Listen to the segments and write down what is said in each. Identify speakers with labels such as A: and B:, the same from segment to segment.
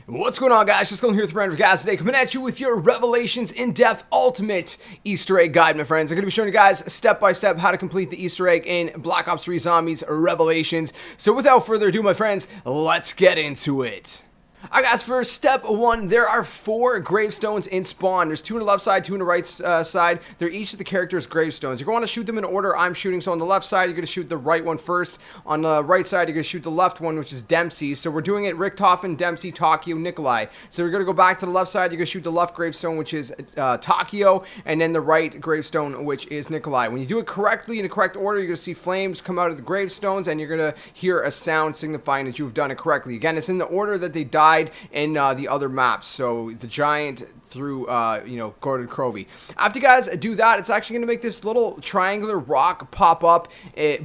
A: What's going on, guys? JSkeleton here with Brandon Gas today, coming at you with your Revelations in-depth ultimate Easter egg guide, my friends. I'm going to be showing you guys step by step how to complete the Easter egg in Black Ops 3 Zombies Revelations. So without further ado, my friends, let's get into it. Alright guys, for step 1, there are 4 gravestones in spawn. There's 2 on the left side, 2 on the right side. They're each of the characters' gravestones. You're going to shoot them in order I'm shooting. So on the left side, you're going to shoot the right one first. On the right side, you're going to shoot the left one, which is Dempsey. So we're doing it Richtofen, Dempsey, Takio, Nikolai. So we're going to go back to the left side. You're going to shoot the left gravestone, which is Takio, and then the right gravestone, which is Nikolai. When you do it correctly in the correct order, you're going to see flames come out of the gravestones, and you're going to hear a sound signifying that you've done it correctly. Again, it's in the order that they died in the other maps. So the giant through Gordon Crovey. After you guys do that, it's actually going to make this little triangular rock pop up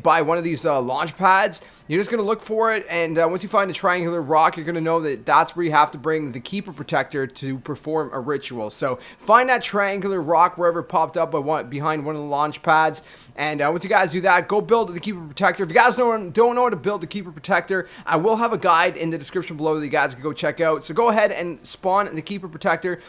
A: by one of these launch pads. You're just going to look for it, and once you find the triangular rock, you're going to know that that's where you have to bring the Keeper Protector to perform a ritual. So find that triangular rock wherever it popped up behind one of the launch pads, and once you guys do that, go build the Keeper Protector. If you guys don't know how to build the Keeper Protector, I will have a guide in the description below that you guys can go check out. So go ahead and spawn the Keeper Protector,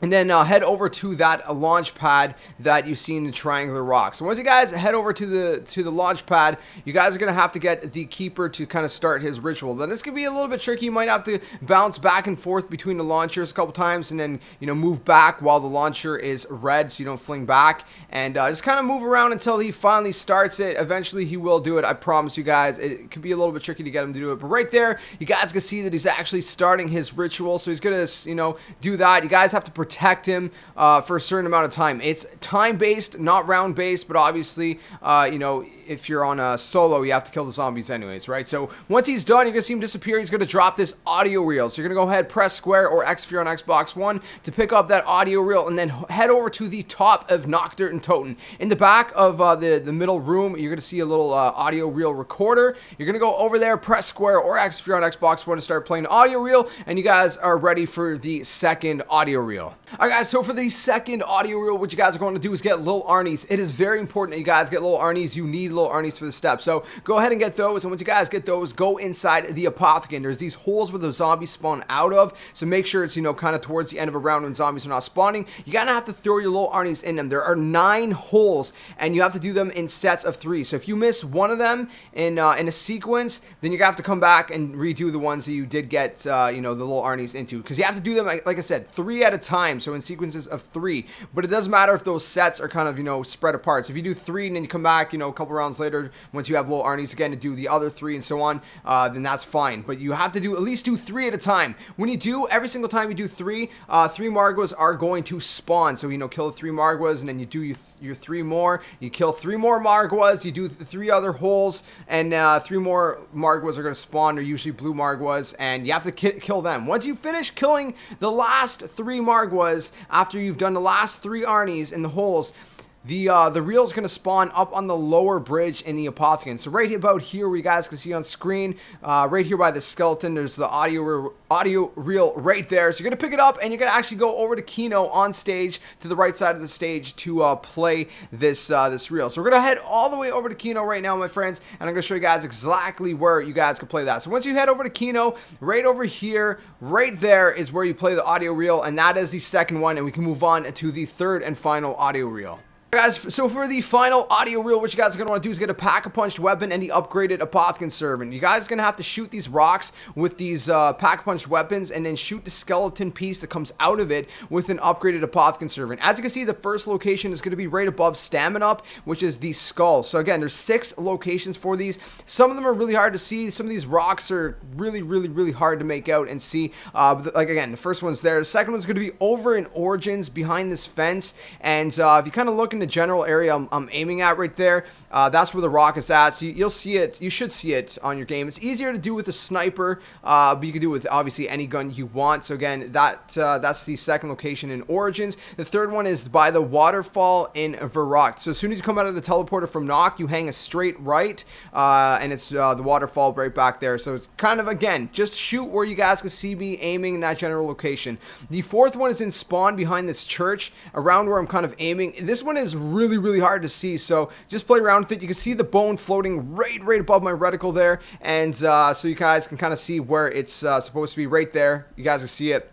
A: and then head over to that launch pad that you see in the triangular rock. So once you guys head over to the launch pad, you guys are going to have to get the Keeper to kind of start his ritual. Then this could be a little bit tricky. You might have to bounce back and forth between the launchers a couple times, and then move back while the launcher is red so you don't fling back. And just kind of move around until he finally starts it. Eventually he will do it, I promise you guys. It could be a little bit tricky to get him to do it, but right there you guys can see that he's actually starting his ritual. So he's going to do that. You guys have to protect him for a certain amount of time. It's time based, not round based, but obviously if you're on a solo, you have to kill the zombies anyways, right? So once he's done, you're gonna see him disappear. He's gonna drop this audio reel. So you're gonna go ahead, press square or X if you're on Xbox One to pick up that audio reel, and then head over to the top of Knockdirt and Toten. In the back of the middle room, you're gonna see a little audio reel recorder. You're gonna go over there, press square or X if you're on Xbox One to start playing the audio reel, and you guys are ready for the second audio reel. Alright guys, so for the second audio reel, what you guys are going to do is get Lil Arnie's. It is very important that you guys get Lil Arnie's. You need Lil Arnie's for the step. So go ahead and get those, and once you guys get those, go inside the Apothecary. There's these holes where the zombies spawn out of, so make sure it's kind of towards the end of a round when zombies are not spawning. You're gonna have to throw your Lil Arnie's in them. There are 9 holes, and you have to do them in sets of 3. So if you miss one of them in a sequence, then you're gonna have to come back and redo the ones that you did get the Lil Arnie's into, because you have to do them like I said, 3 at a time, so in sequences of 3. But it doesn't matter if those sets are kind of spread apart. So if you do 3 and then you come back a couple rounds later once you have Lil Arnie's again to do the other 3 and so on, then that's fine. But you have to at least do 3 at a time. When you do, every single time you do 3 Margwas are going to spawn. So kill the 3 Margwas, and then you do your 3 more. You kill 3 more Margwas. You do 3 other holes, and 3 more Margwas are going to spawn. They're usually blue Margwas, and you have to kill them. Once you finish killing the last 3 Margwas, after you've done the last 3 Arnie's in the holes, the reel is going to spawn up on the lower bridge in the Apothecary. So right about here where you guys can see on screen, right here by the skeleton, there's the audio reel right there. So you're going to pick it up, and you're going to actually go over to Kino on stage to the right side of the stage to play this reel. So we're going to head all the way over to Kino right now, my friends, and I'm going to show you guys exactly where you guys can play that. So once you head over to Kino, right over here, right there is where you play the audio reel, and that is the second one, and we can move on to the third and final audio reel. Guys, so for the final audio reel, what you guys are going to want to do is get a Pack-a-Punch weapon and the upgraded Apothecary servant. You guys are going to have to shoot these rocks with these Pack-a-Punch weapons, and then shoot the skeleton piece that comes out of it with an upgraded Apothecary servant. As you can see, the first location is going to be right above Stamina Up, which is the skull. So again, there's 6 locations for these. Some of them are really hard to see. Some of these rocks are really hard to make out and see. But like again, the first one's there. The second one's going to be over in Origins behind this fence, and if you kind of look in the general area I'm aiming at right there, that's where the rock is at. So you'll see it. You should see it on your game. It's easier to do with a sniper, but you can do it with obviously any gun you want. So again, that's the second location in Origins. The third one is by the waterfall in Verrückt. So as soon as you come out of the teleporter from Knock, you hang a straight right, and it's the waterfall right back there. So it's kind of, again, just shoot where you guys can see me aiming in that general location. The fourth one is in spawn behind this church, around where I'm kind of aiming. This one is is really, really hard to see. So just play around with it. You can see the bone floating right above my reticle there. And so you guys can kind of see where it's supposed to be right there. You guys can see it.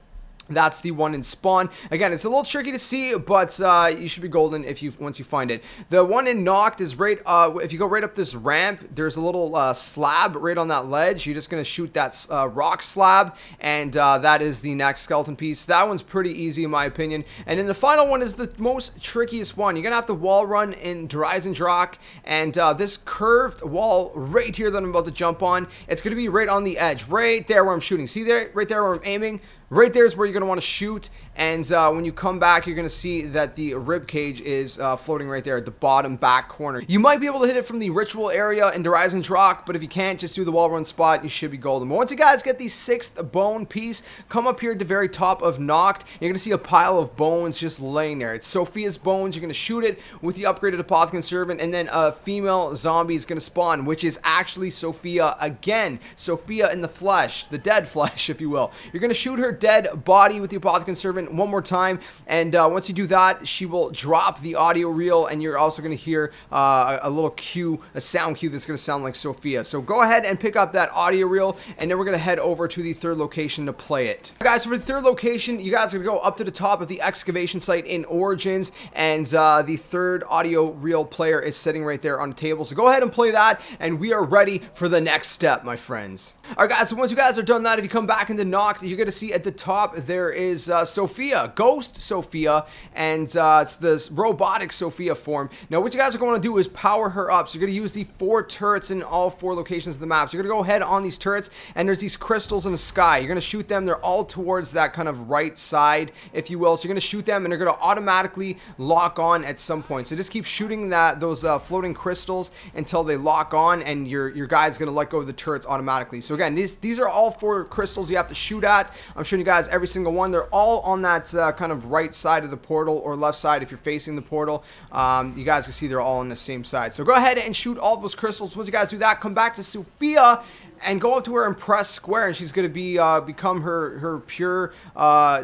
A: That's the one in spawn. Again, it's a little tricky to see, but you should be golden once you find it. The one in knocked is right. If you go right up this ramp, there's a little slab right on that ledge. You're just gonna shoot that rock slab, and that is the next skeleton piece. That one's pretty easy in my opinion. And then the final one is the most trickiest one. You're gonna have to wall run in Dryzendrach, and this curved wall right here that I'm about to jump on. It's gonna be right on the edge, right there where I'm shooting. See there, right there where I'm aiming. Right there is where you're going to want to shoot, and when you come back, you're going to see that the rib cage is floating right there at the bottom back corner. You might be able to hit it from the ritual area in Dryzendrach, but if you can't, just do the wall run spot. You should be golden. But once you guys get the 6th bone piece, come up here at the very top of Knocked. You're going to see a pile of bones just laying there. It's Sophia's bones. You're going to shoot it with the upgraded Apothecary Servant, and then a female zombie is going to spawn, which is actually Sophia again. Sophia in the flesh, the dead flesh, if you will. You're going to shoot her dead body with the Apothecary Servant one more time, and once you do that, she will drop the audio reel, and you're also going to hear a little cue, a sound cue that's going to sound like Sophia. So go ahead and pick up that audio reel, and then we're going to head over to the 3rd location to play it. Guys, for the 3rd location, you guys are going to go up to the top of the excavation site in Origins, and the 3rd audio reel player is sitting right there on the table. So go ahead and play that, and we are ready for the next step, my friends. Alright guys, so once you guys are done that, if you come back into Knocked, you're going to see at the top there is Sophia, Ghost Sophia, and it's this robotic Sophia form. Now what you guys are going to do is power her up. So you're going to use the 4 turrets in all 4 locations of the map. So you're going to go ahead on these turrets, and there's these crystals in the sky. You're going to shoot them. They're all towards that kind of right side, if you will. So you're going to shoot them, and they're going to automatically lock on at some point. So just keep shooting those floating crystals until they lock on, and your guy's going to let go of the turrets automatically. So again, these are all 4 crystals you have to shoot at. I'm showing you guys every single one. They're all on that kind of right side of the portal, or left side if you're facing the portal. You guys can see they're all on the same side. So go ahead and shoot all those crystals. Once you guys do that, come back to Sophia and go up to her and press square, and she's going to be become her pure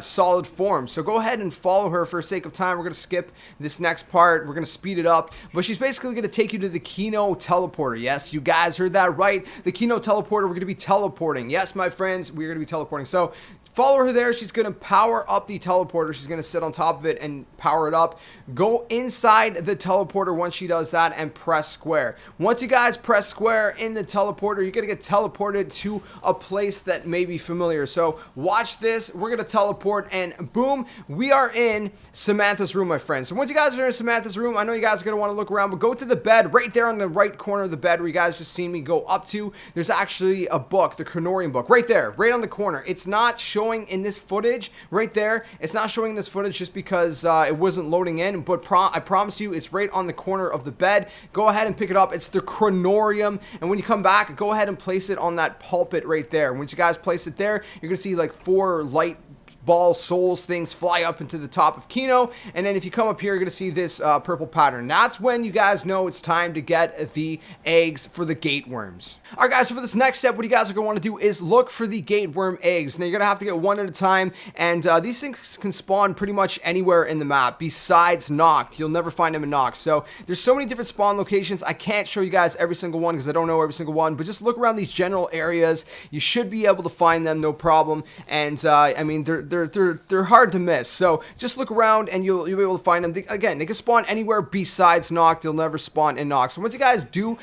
A: solid form. So go ahead and follow her. For sake of time, we're going to skip this next part. We're going to speed it up, but she's basically going to take you to the Kino teleporter. Yes, you guys heard that right. The Kino teleporter. We're going to be teleporting. Yes, my friends, we're going to be teleporting. So follow her there. She's going to power up the teleporter. She's going to sit on top of it and power it up. Go inside the teleporter once she does that and press square. Once you guys press square in the teleporter, you're going to get teleported to a place that may be familiar. So watch this. We're going to teleport, and boom, we are in Samantha's room, my friends. So once you guys are in Samantha's room, I know you guys are going to want to look around, but go to the bed right there on the right corner of the bed where you guys just seen me go up to. There's actually a book, the Chronorium book, right there, right on the corner. It's not showing in this footage right there. It's not showing in this footage just because it wasn't loading in, but I promise you it's right on the corner of the bed. Go ahead and pick it up. It's the Chronorium, and when you come back, go ahead and place it on that pulpit right there. Once you guys place it there, you're gonna see like 4 light ball souls things fly up into the top of Kino, and then if you come up here, you're gonna see this purple pattern. That's when you guys know it's time to get the eggs for the gate worms. All right guys, so for this next step, what you guys are gonna want to do is look for the gate worm eggs. Now you're gonna have to get one at a time, and these things can spawn pretty much anywhere in the map besides Knocked. You'll never find them in Knocked. So there's so many different spawn locations. I can't show you guys every single one because I don't know every single one, but just look around these general areas. You should be able to find them, no problem. And I mean, they're hard to miss. So just look around and you'll be able to find them. Again, they can spawn anywhere besides Knocked. They'll never spawn in Knocked. So once you guys do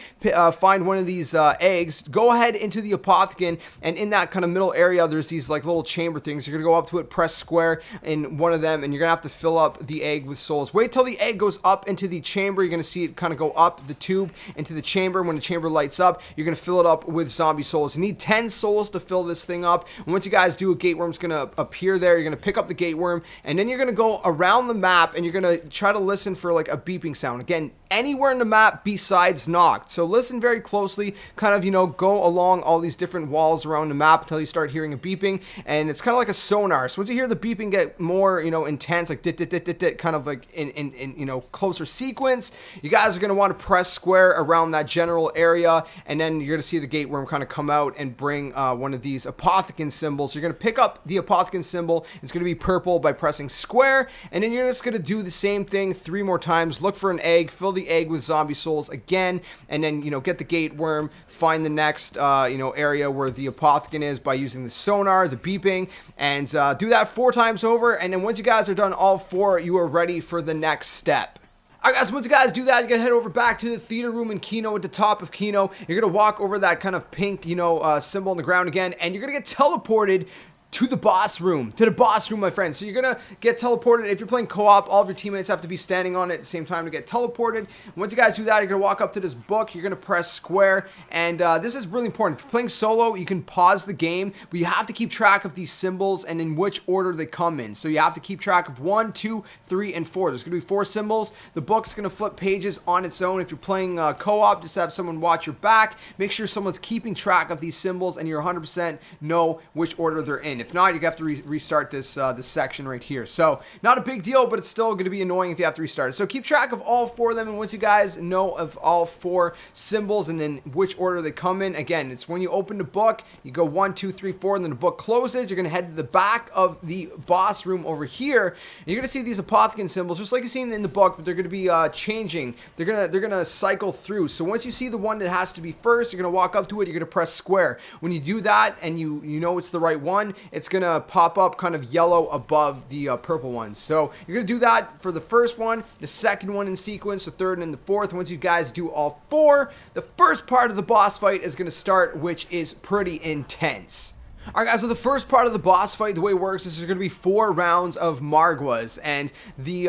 A: find one of these eggs, go ahead into the Apothecary, and in that kind of middle area, there's these like little chamber things. You're gonna go up to it, press square in one of them, and you're gonna have to fill up the egg with souls. Wait till the egg goes up into the chamber. You're gonna see it kind of go up the tube into the chamber. When the chamber lights up, you're gonna fill it up with zombie souls. You need 10 souls to fill this thing up. And once you guys do, a gate worm's gonna appear there. You're gonna pick up the gate worm, and then you're gonna go around the map, and you're gonna try to listen for like a beeping sound. Again, anywhere in the map besides knocked. So listen very closely, kind of, go along all these different walls around the map until you start hearing a beeping, and it's kind of like a sonar. So once you hear the beeping get more, intense, like dit, dit, dit, dit, dit, kind of like in closer sequence, you guys are going to want to press square around that general area, and then you're going to see the gate worm kind of come out and bring one of these apothecon symbols. So you're going to pick up the apothecon symbol. It's going to be purple by pressing square, and then you're just going to do the same thing 3 more times. Look for an egg, fill the egg with zombie souls again, and then get the gate worm, find the next area where the apothecon is by using the sonar, the beeping, and do that 4 times over. And then once you guys are done all 4, you are ready for the next step. Alright guys, once you guys do that, you're going to head over back to the theater room in Kino at the top of Kino. You're going to walk over that kind of pink, symbol on the ground again, and you're going to get teleported to the boss room, my friends. So you're gonna get teleported. If you're playing co-op, all of your teammates have to be standing on it at the same time to get teleported. Once you guys do that, you're gonna walk up to this book, you're gonna press square, and this is really important. If you're playing solo, you can pause the game, but you have to keep track of these symbols and in which order they come in. So you have to keep track of 1, 2, 3, and 4. There's gonna be 4 symbols. The book's gonna flip pages on its own. If you're playing co-op, just have someone watch your back. Make sure someone's keeping track of these symbols and you're 100% know which order they're in. If not, you have to restart this section right here. So not a big deal, but it's still going to be annoying if you have to restart it. So keep track of all 4 of them, and once you guys know of all 4 symbols and then which order they come in, again, it's when you open the book, you go 1, 2, 3, 4, and then the book closes. You're going to head to the back of the boss room over here, and you're going to see these apothecon symbols, just like you've seen in the book, but they're going to be changing. They're gonna cycle through. So once you see the one that has to be first, you're going to walk up to it. You're going to press square. When you do that, and you know it's the right one, it's going to pop up kind of yellow above the purple ones. So you're going to do that for the first one, the second one in sequence, the third, and the fourth. Once you guys do all 4, the first part of the boss fight is going to start, which is pretty intense. Alright guys, so the first part of the boss fight, the way it works is there's going to be 4 rounds of Margwas, and the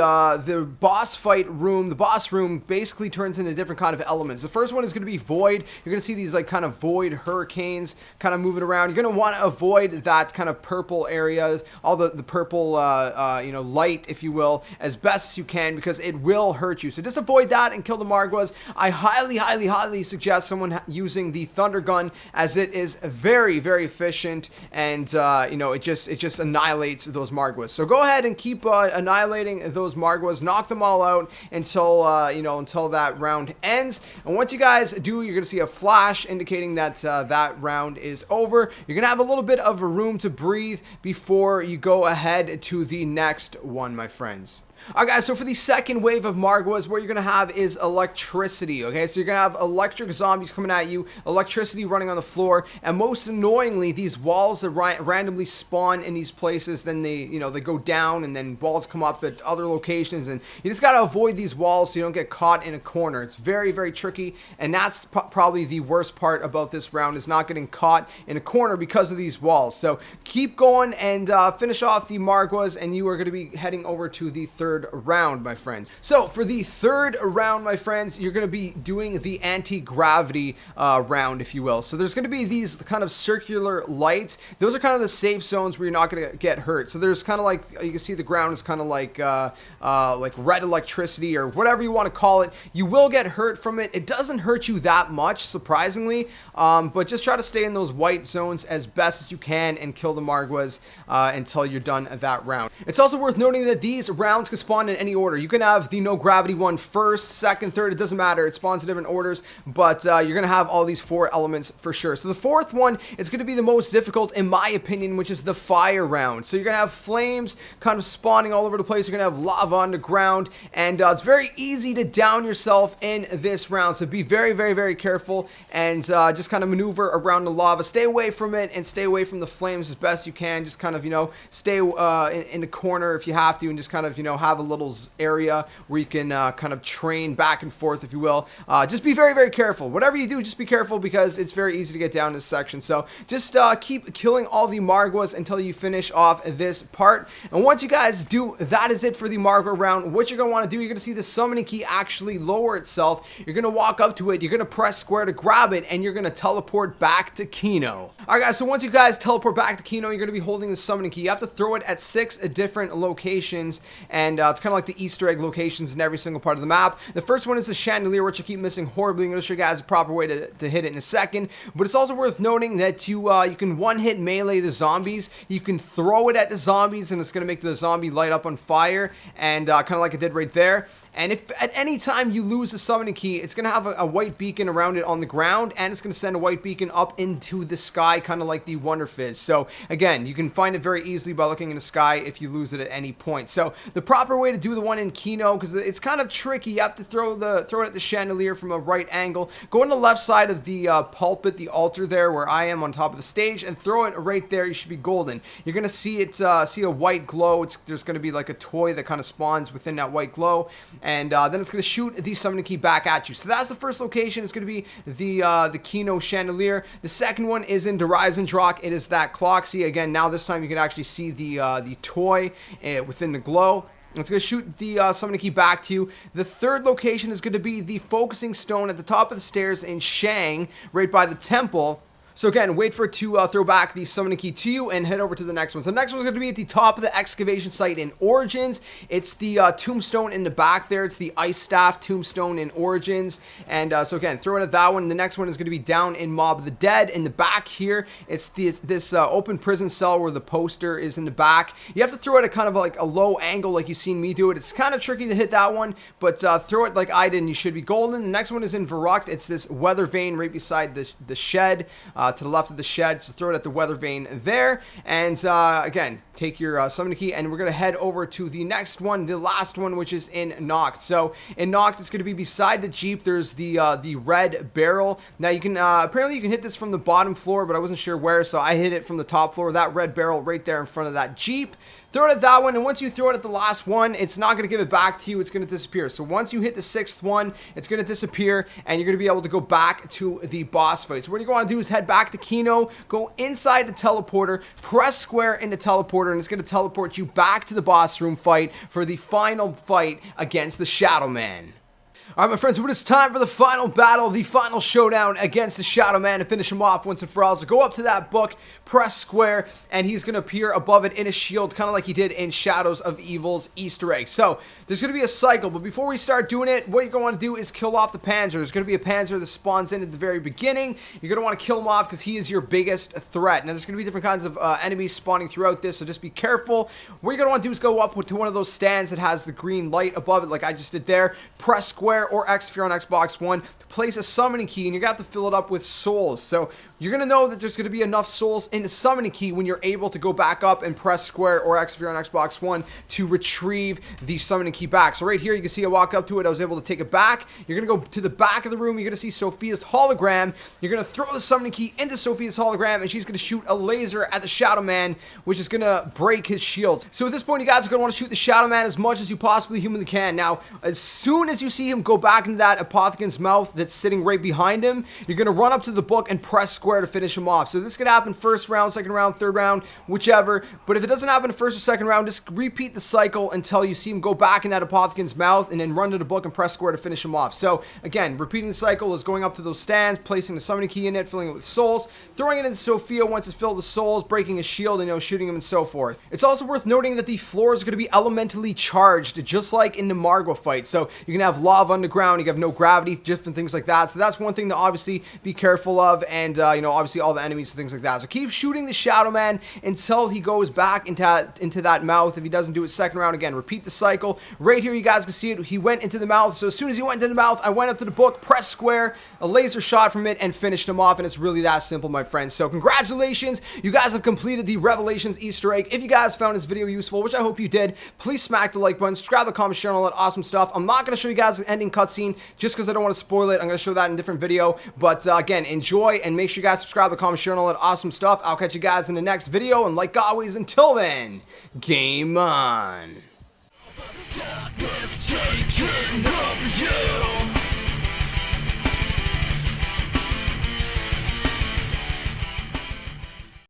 A: boss fight room, the boss room basically turns into different kind of elements. The first one is going to be void. You're going to see these like kind of void hurricanes kind of moving around. You're going to want to avoid that kind of purple areas, all the purple light, if you will, as best as you can, because it will hurt you. So just avoid that and kill the Margwas. I highly suggest someone using the thunder gun, as it is very efficient. And it just annihilates those Margwas. So go ahead and keep annihilating those Margwas. Knock them all out until until that round ends. And once you guys do, you're gonna see a flash indicating that that round is over. You're gonna have a little bit of room to breathe before you go ahead to the next one, my friends. Alright guys, so for the second wave of Margwas, what you're going to have is electricity, okay? So you're going to have electric zombies coming at you, electricity running on the floor, and most annoyingly, these walls that randomly spawn in these places, then they go down, and then walls come up at other locations, and you just got to avoid these walls so you don't get caught in a corner. It's very tricky, and that's probably the worst part about this round, is not getting caught in a corner because of these walls. So keep going and finish off the Margwas, and you are going to be heading over to the third round, my friends. So for the third round, my friends, you're going to be doing the anti-gravity round, if you will. So there's going to be these kind of circular lights. Those are kind of the safe zones where you're not going to get hurt. So there's kind of like, you can see the ground is kind of like red electricity or whatever you want to call it. You will get hurt from it. It doesn't hurt you that much, surprisingly, but just try to stay in those white zones as best as you can and kill the Margwas until you're done that round. It's also worth noting that these rounds can spawn in any order. You can have the no gravity one first, second, third, it doesn't matter. It spawns in different orders, but you're going to have all these 4 elements for sure. So the fourth one is going to be the most difficult in my opinion, which is the fire round. So you're going to have flames kind of spawning all over the place. You're going to have lava on the ground, and it's very easy to down yourself in this round. So be very careful and just kind of maneuver around the lava. Stay away from it and stay away from the flames as best you can. Just kind of, stay in the corner if you have to, and just kind of, have a little area where you can kind of train back and forth, if you will. Just be very careful. Whatever you do, just be careful, because it's very easy to get down this section. So just keep killing all the Margwas until you finish off this part. And once you guys do, that is it for the Margwa round. What you're going to want to do, you're going to see the summoning key actually lower itself. You're going to walk up to it, you're going to press square to grab it, and you're going to teleport back to Kino. Alright guys, so once you guys teleport back to Kino, you're going to be holding the summoning key. You have to throw it at 6 different locations, and and it's kind of like the Easter egg locations in every single part of the map. The first one is the chandelier, which I keep missing horribly. I'm going to show you guys a proper way to hit it in a second, but it's also worth noting that you can one-hit melee the zombies. You can throw it at the zombies, and it's going to make the zombie light up on fire, and kind of like it did right there. And if at any time you lose the summoning key, it's going to have a white beacon around it on the ground, and it's going to send a white beacon up into the sky, kind of like the Wonder Fizz. So again, you can find it very easily by looking in the sky if you lose it at any point. So the proper way to do the one in Kino, because it's kind of tricky, you have to throw it at the chandelier from a right angle. Go on the left side of the pulpit, the altar there where I am on top of the stage, and throw it right there. You should be golden. You're going to see it, see a white glow. There's going to be like a toy that kind of spawns within that white glow. And then it's going to shoot the summoning key back at you. So that's the first location. It's going to be the Kino chandelier. The second one is in Dreisendrach. It is that clock. See, again, now this time you can actually see the toy within the glow. It's going to shoot the summoning key back to you. The third location is going to be the focusing stone at the top of the stairs in Shang, right by the temple. So again, wait for it to throw back the summoning key to you and head over to the next one. So the next one's going to be at the top of the excavation site in Origins. It's the tombstone in the back there. It's the ice staff tombstone in Origins. And so again, throw it at that one. The next one is going to be down in Mob of the Dead. In the back here, it's this open prison cell where the poster is in the back. You have to throw it at kind of like a low angle like you've seen me do it. It's kind of tricky to hit that one, but throw it like I did and you should be golden. The next one is in Verrucht. It's this weather vane right beside the shed. To the left of the shed, so throw it at the weather vane there, and again, take your summoning key, and we're going to head over to the next one, the last one, which is in Noct. So in Noct, it's going to be beside the Jeep. There's the red barrel. Now you can apparently you can hit this from the bottom floor, but I wasn't sure where, so I hit it from the top floor. That red barrel right there in front of that Jeep. Throw it at that one, and once you throw it at the last one, it's not going to give it back to you. It's going to disappear. So once you hit the sixth one, it's going to disappear, and you're going to be able to go back to the boss fight. So what you're going to do is head back to Kino, go inside the teleporter, press square in the teleporter, and it's going to teleport you back to the boss room fight for the final fight against the Shadow Man. Alright, my friends, so it is time for the final battle, the final showdown against the Shadow Man to finish him off once and for all. So go up to that book, press square, and he's going to appear above it in a shield, kind of like he did in Shadows of Evil's Easter egg. So there's going to be a cycle, but before we start doing it, what you're going to want to do is kill off the Panzer. There's going to be a Panzer that spawns in at the very beginning. You're going to want to kill him off because he is your biggest threat. Now, there's going to be different kinds of enemies spawning throughout this, so just be careful. What you're going to want to do is go up to one of those stands that has the green light above it, like I just did there. Press square or X if you're on Xbox One to place a summoning key, and you're going to have to fill it up with souls. So you're going to know that there's going to be enough souls in the summoning key when you're able to go back up and press square or X if you're on Xbox One to retrieve the summoning key back. So right here, you can see I walk up to it. I was able to take it back. You're going to go to the back of the room. You're going to see Sophia's hologram. You're going to throw the summoning key into Sophia's hologram, and she's going to shoot a laser at the Shadow Man, which is going to break his shields. So at this point, you guys are going to want to shoot the Shadow Man as much as you possibly humanly can. Now, as soon as you see him go back into that apothecan's mouth that's sitting right behind him, you're going to run up to the book and press square to finish him off. So this could happen first round, second round, third round, whichever. But if it doesn't happen first or second round, just repeat the cycle until you see him go back in that apothecan's mouth, and then run to the book and press square to finish him off. So again, repeating the cycle is going up to those stands, placing the summoning key in it, filling it with souls, throwing it into Sophia once it's filled with souls, breaking his shield, and shooting him and so forth. It's also worth noting that the floors are going to be elementally charged, just like in the Margwa fight. So you can have lava underground, you have no gravity, different things like that. So that's one thing to obviously be careful of, and obviously all the enemies and things like that. So keep shooting the Shadow Man until he goes back into that mouth. If he doesn't do it second round, again, repeat the cycle. Right here, you guys can see it. He went into the mouth. So as soon as he went into the mouth, I went up to the book, pressed square, a laser shot from it, and finished him off. And it's really that simple, my friends. So congratulations, you guys have completed the Revelations Easter egg. If you guys found this video useful, which I hope you did, please smack the like button, subscribe to the comment, share all that awesome stuff. I'm not going to show you guys the ending cutscene just because I don't want to spoil it. I'm going to show that in a different video. But again, enjoy, and make sure you guys subscribe to the comment, share all that awesome stuff. I'll catch you guys in the next video, and like always, until then, game on. Darkness,